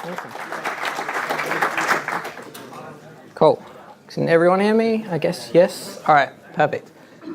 Awesome. Cool. Can everyone hear me? I guess yes. All right, perfect.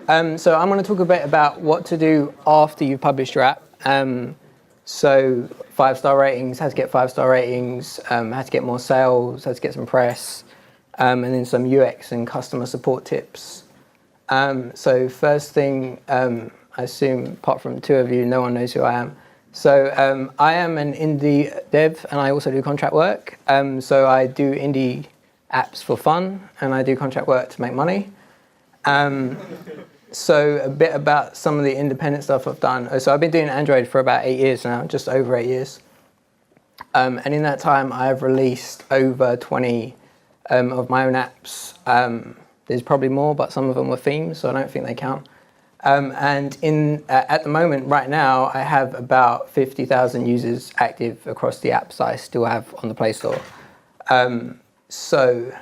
So I'm going to talk a bit about what to do after you've published your app. So 5-star ratings, how to get 5-star ratings, how to get more sales, how to get some press, and then some UX and customer support tips. So first thing, I assume apart from the two of you, no one knows who I am. So I am an indie dev and I also do contract work. So I do indie apps for fun and I do contract work to make money. So a bit about some of the independent stuff I've done. So I've been doing Android for about 8 years now, just over 8 years. And in that time, I've released over 20 of my own apps. There's probably more, but some of them were themes, so I don't think they count. And at the moment, right now, I have about 50,000 users active across the apps I still have on the Play Store. So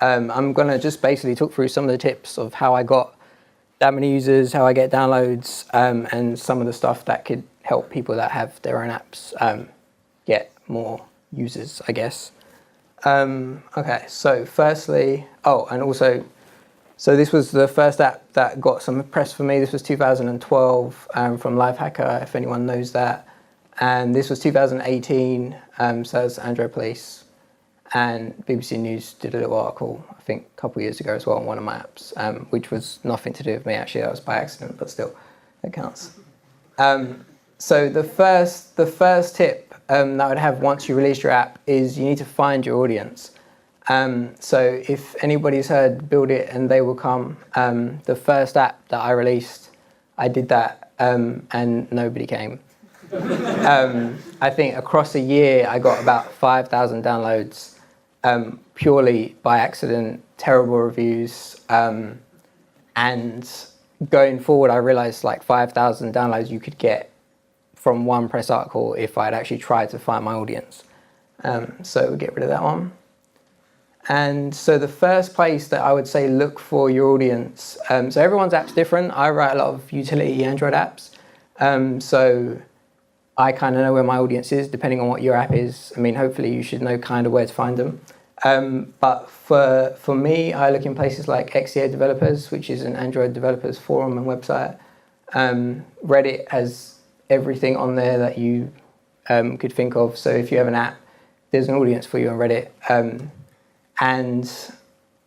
I'm going to just basically talk through some of the tips of how I got that many users, how I get downloads, and some of the stuff that could help people that have their own apps get more users, I guess. Okay, so firstly, and also, so this was the first app that got some press for me. This was 2012 from Lifehacker, if anyone knows that. And this was 2018, so that's Android Police. And BBC News did a little article, I think a couple of years ago as well, on one of my apps, which was nothing to do with me, actually. That was by accident, but still, that counts. So the first tip that I would have once you release your app is you need to find your audience. So if anybody's heard Build It and They Will Come, the first app that I released, I did that and nobody came. I think across a year I got about 5,000 downloads purely by accident, terrible reviews, and going forward I realized like 5,000 downloads you could get from one press article if I'd actually tried to find my audience. So we'll get rid of that one. And so the first place that I would say look for your audience, so everyone's app's different. I write a lot of utility Android apps, so I kind of know where my audience is depending on what your app is. I mean, hopefully you should know kind of where to find them. But for me, I look in places like XDA Developers, which is an Android developers forum and website. Reddit has everything on there that you could think of. So if you have an app, there's an audience for you on Reddit. And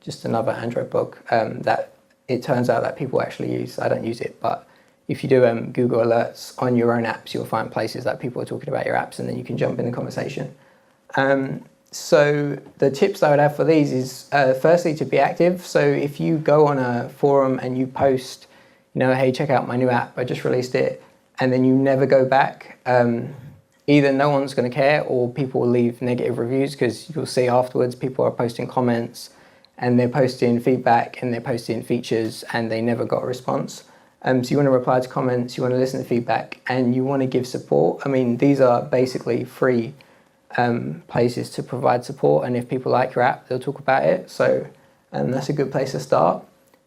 just another Android blog that it turns out that people actually use. I don't use it, but if you do Google Alerts on your own apps, you'll find places that people are talking about your apps and then you can jump in the conversation. So the tips I would have for these is firstly to be active. So if you go on a forum and you post, hey, check out my new app, I just released it, and then you never go back, either no one's going to care or people will leave negative reviews, because you'll see afterwards people are posting comments and they're posting feedback and they're posting features and they never got a response. So you want to reply to comments, you want to listen to feedback, and you want to give support. I mean, these are basically free places to provide support, and if people like your app, they'll talk about it. So that's a good place to start.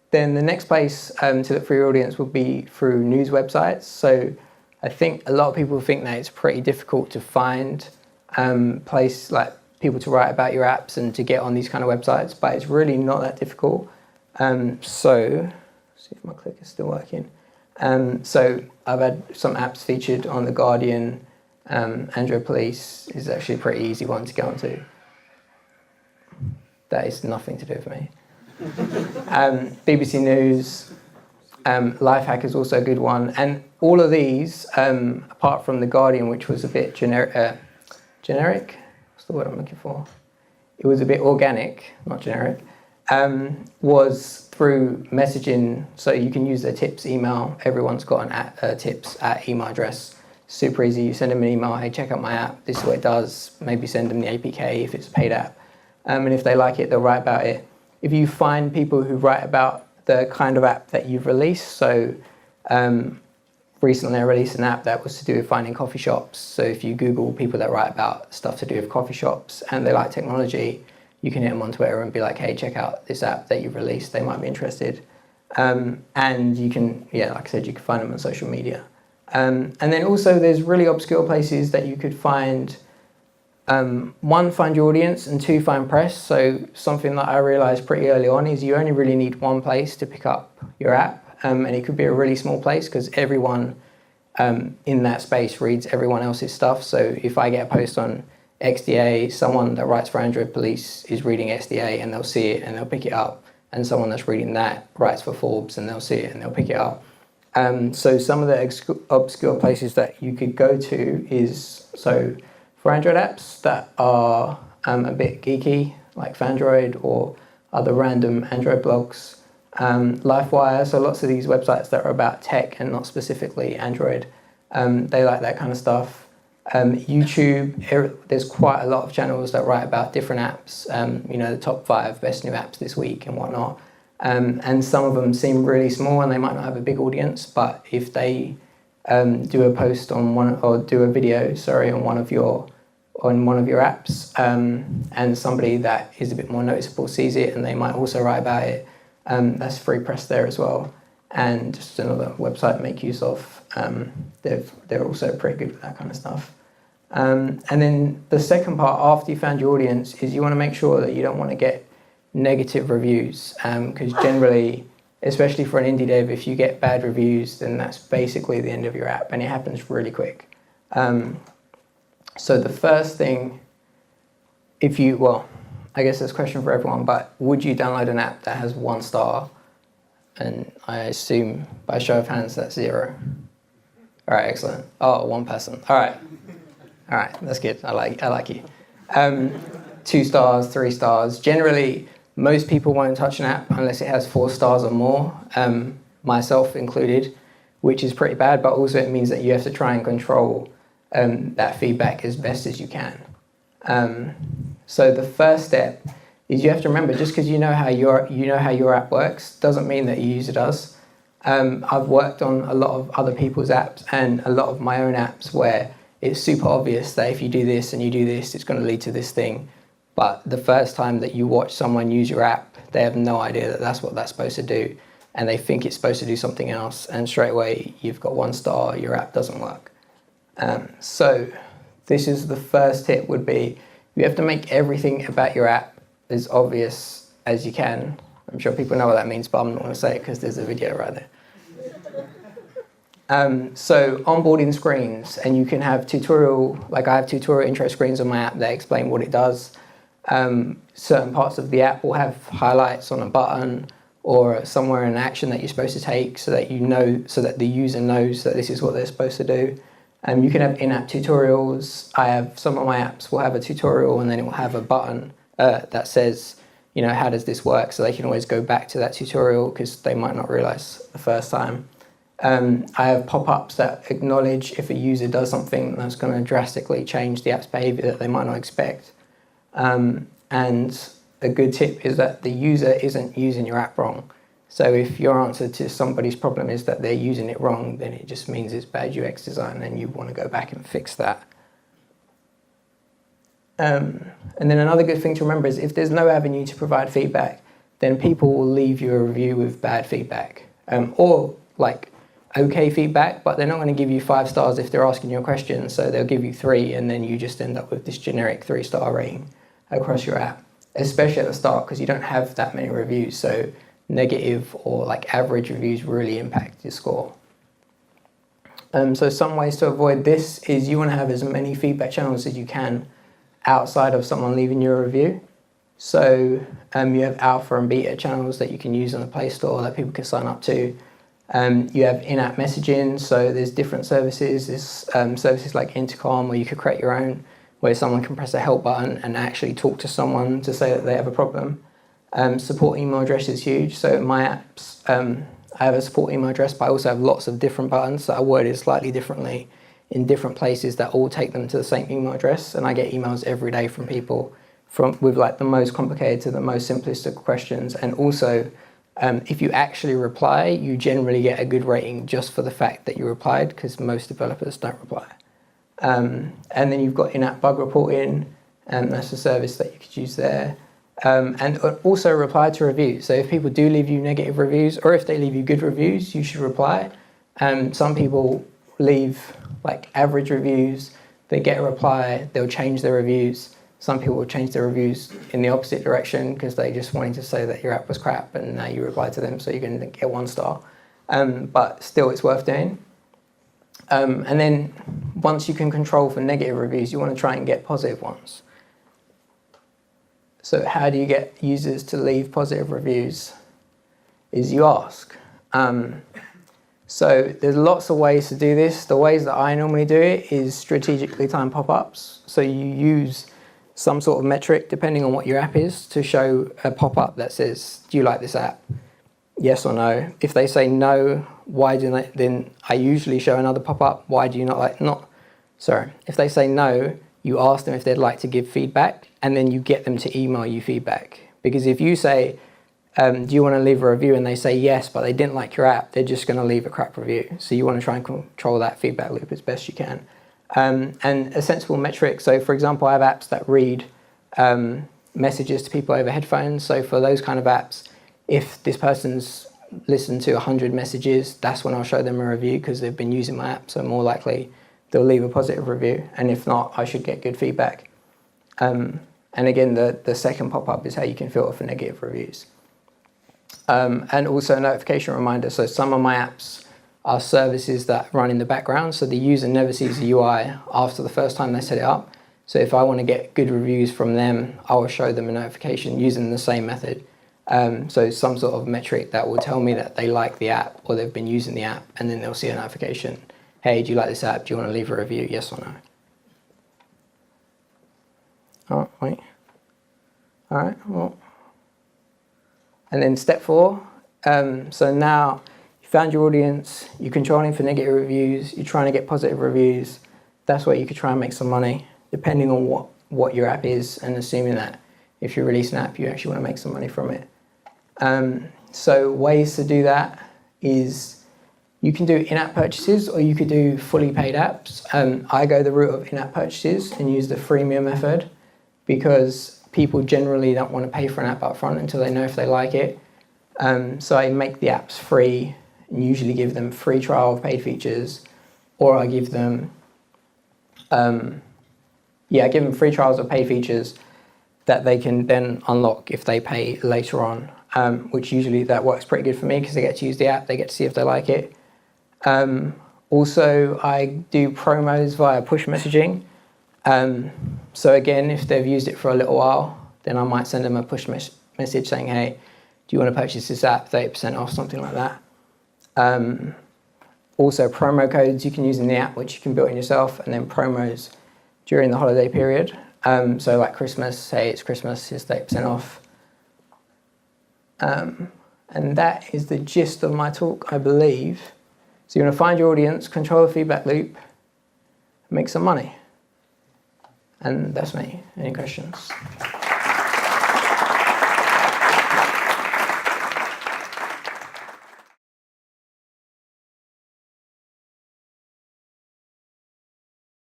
Then the next place to look for your audience would be through news websites. So I think a lot of people think that it's pretty difficult to find place like people to write about your apps and to get on these kind of websites, but it's really not that difficult. So see if my clicker is still working. So I've had some apps featured on The Guardian. Android Police is actually a pretty easy one to get onto. That is nothing to do with me. BBC News, Lifehacker is also a good one. And all of these, apart from The Guardian, which was a bit generic, what's the word I'm looking for? It was a bit organic, not generic. Was through messaging, so you can use their tips email. Everyone's got an tips at email address. Super easy. You send them an email, hey, check out my app, this is what it does. Maybe send them the APK if it's a paid app. And if they like it, they'll write about it. If you find people who write about the kind of app that you've released, so recently I released an app that was to do with finding coffee shops. So if you Google people that write about stuff to do with coffee shops and they like technology, you can hit them on Twitter and be like, hey, check out this app that you've released. They might be interested. And you can, like I said, you can find them on social media. And then also there's really obscure places that you could find One, find your audience, and two, find press. So something that I realized pretty early on is you only really need one place to pick up your app, and it could be a really small place because everyone in that space reads everyone else's stuff. So if I get a post on XDA, someone that writes for Android Police is reading XDA and they'll see it and they'll pick it up, and someone that's reading that writes for Forbes and they'll see it and they'll pick it up. So some of the obscure places that you could go to is, so for Android apps that are a bit geeky, like Fandroid or other random Android blogs, Livewire, so lots of these websites that are about tech and not specifically Android, they like that kind of stuff. YouTube, there's quite a lot of channels that write about different apps, the top 5 best new apps this week and whatnot. And some of them seem really small and they might not have a big audience, but if they do a post on one, or do a video, on one of your apps, and somebody that is a bit more noticeable sees it and they might also write about it, that's free press there as well. And just another website to make use of. They're also pretty good with that kind of stuff. And then the second part after you found your audience is you want to make sure that you don't want to get negative reviews, because generally, especially for an indie dev, if you get bad reviews, then that's basically the end of your app, and it happens really quick. So the first thing, I guess that's a question for everyone, but would you download an app that has 1 star? And I assume by show of hands that's 0. All right, excellent. Oh, 1 person. All right, that's good. I like you. 2 stars, 3 stars. Generally, most people won't touch an app unless it has 4 stars or more, myself included, which is pretty bad, but also it means that you have to try and control that feedback as best as you can. So the first step is you have to remember, just because you know how your app works doesn't mean that your user does. I've worked on a lot of other people's apps and a lot of my own apps where it's super obvious that if you do this and you do this, it's going to lead to this thing. But the first time that you watch someone use your app, they have no idea that that's what that's supposed to do. And they think it's supposed to do something else. And straight away, you've got 1 star, your app doesn't work. So this is the first tip would be, you have to make everything about your app as obvious as you can. I'm sure people know what that means, but I'm not going to say it because there's a video right there. So onboarding screens, and you can have I have tutorial intro screens on my app that explain what it does. Certain parts of the app will have highlights on a button or somewhere in an action that you're supposed to take so that the user knows that this is what they're supposed to do. You can have in-app tutorials. Some of my apps will have a tutorial and then it will have a button that says, how does this work? So they can always go back to that tutorial because they might not realize the first time. I have pop-ups that acknowledge if a user does something that's going to drastically change the app's behavior that they might not expect. And a good tip is that the user isn't using your app wrong. So if your answer to somebody's problem is that they're using it wrong, then it just means it's bad UX design and you want to go back and fix that. And then another good thing to remember is if there's no avenue to provide feedback, then people will leave you a review with bad feedback. Or okay feedback, but they're not going to give you 5 stars if they're asking you a question, so they'll give you 3 and then you just end up with this generic 3-star rating across your app, especially at the start because you don't have that many reviews, so negative or average reviews really impact your score. So some ways to avoid this is you want to have as many feedback channels as you can outside of someone leaving you a review. So you have alpha and beta channels that you can use on the Play Store that people can sign up to. You have in-app messaging, so there's different services. There's services like Intercom where you could create your own, where someone can press a help button and actually talk to someone to say that they have a problem. Support email address is huge. So my apps, I have a support email address, but I also have lots of different buttons that are worded slightly differently in different places that all take them to the same email address. And I get emails every day from people with the most complicated to the most simplistic questions. And also, if you actually reply, you generally get a good rating just for the fact that you replied, because most developers don't reply. And then you've got in-app bug reporting, and that's a service that you could use there. And also reply to reviews. So if people do leave you negative reviews, or if they leave you good reviews, you should reply. Some people leave average reviews, they get a reply, they'll change their reviews. Some people will change their reviews in the opposite direction because they just wanted to say that your app was crap, and now you reply to them, so you're going to get 1 star. But still, it's worth doing. And then once you can control for negative reviews, you want to try and get positive ones. So how do you get users to leave positive reviews? Is you ask. So there's lots of ways to do this. The ways that I normally do it is strategically timed pop-ups. So you use some sort of metric, depending on what your app is, to show a pop-up that says, do you like this app? Yes or no. If they say no, then I usually show another pop-up. Why do you not like, if they say no, you ask them if they'd like to give feedback, and then you get them to email you feedback. Because if you say, do you want to leave a review, and they say yes, but they didn't like your app, they're just going to leave a crap review. So you want to try and control that feedback loop as best you can. And a sensible metric, so for example, I have apps that read messages to people over headphones. So for those kind of apps, if this person's listened to 100 messages, that's when I'll show them a review because they've been using my app, so more likely they'll leave a positive review. And if not, I should get good feedback. And again, the second pop-up is how you can filter for negative reviews. And also a notification reminder. So some of my apps are services that run in the background, so the user never sees the UI after the first time they set it up. So if I want to get good reviews from them, I will show them a notification using the same method. So some sort of metric that will tell me that they like the app or they've been using the app, and then they'll see a notification. Hey, do you like this app? Do you want to leave a review? Yes or no? Oh, wait. All right, well. And then step 4. So now you found your audience, you're controlling for negative reviews, you're trying to get positive reviews. That's where you could try and make some money, depending on what your app is, and assuming that if you release an app, you actually want to make some money from it. So ways to do that is you can do in-app purchases, or you could do fully paid apps. I go the route of in-app purchases and use the freemium method because people generally don't want to pay for an app up front until they know if they like it. So I make the apps free and usually give them free trial of paid features, or I give them, I give them free trials of paid features that they can then unlock if they pay later on, which usually that works pretty good for me because they get to use the app, they get to see if they like it. Also, I do promos via push messaging. So again, if they've used it for a little while, then I might send them a push message saying, hey, do you want to purchase this app, 30% off, something like that. Also promo codes you can use in the app, which you can build in yourself, and then promos during the holiday period. So like Christmas, say it's Christmas, it's 30% off. And that is the gist of my talk, I believe. So you want to find your audience, control the feedback loop, make some money. And that's me. Any questions?